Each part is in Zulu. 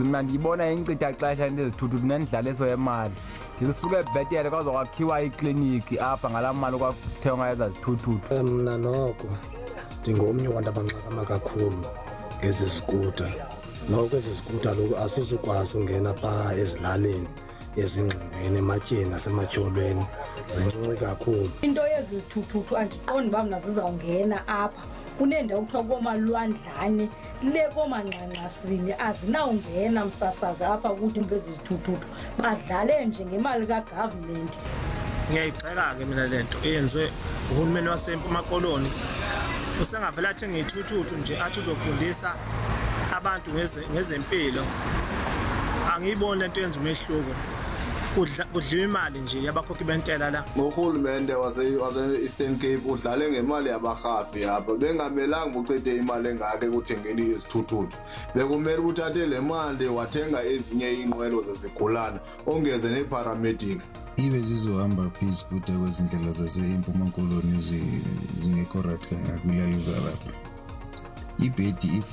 Mina ngiyibona incitha xesha into ezithuthuthi nendlaleso yemali. Ngisuke ebhetele kwaze kwakhiwa ikliniki apha ngalaa mali kwakuthengwa ezazithuthuthu. Mna noko ndingomnye wabantu abanxakama kakhulu ngezi zikuta. Noko ezi zikuta loku asizukwazi ungena phaa ezilalini ezingxingweni ematyeni nasematyholweni zincinci kakhulu. Into yezithuthuthu andiqondi uba mna zizawungena apha kunendawo kuthiwa koomalwandlane le koomanxanxasini azinawungena msasazi apha kuthi bezi zithuthuthu badlale nje ngemali kagovernment. Ngiyayigxeka ke mina lento eyenziwe uhulumeni waseMpuma Koloni. Usengavela athi ngiyithuthuthu nje athi uzofundisa abantu ngezempilo. Angiyiboni lento yenza umehluko. Kudliwa imali nje yabakhokhi bentela la. Uhulumende wase-Eastern Cape udlale ngemali yabarhafi apha. Bengamelanga ucede imali engaka ekuthengeni izithuthuthu. Bekumele uthathe le mali wathenga ezinye inqwelo zezigulana ongeze nee-paramedics. Ibe zizohamba phezulu kude kwezindlela zase-Empuma Koloni zingekho right kwilali zalapha. Ibhedi if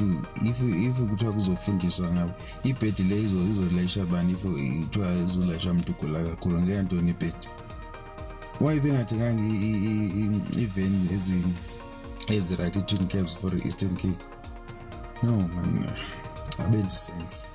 kuthiwa kuzofundiswa ngabo ibhedi le izolayisha bani if kuthiwa izolayisha umuntu ugula kakhulu ngeyantoni ibhedi. Why bengathenganga i-van ezi right i-twin cabs for Eastern Cape? No man, abenzi sense.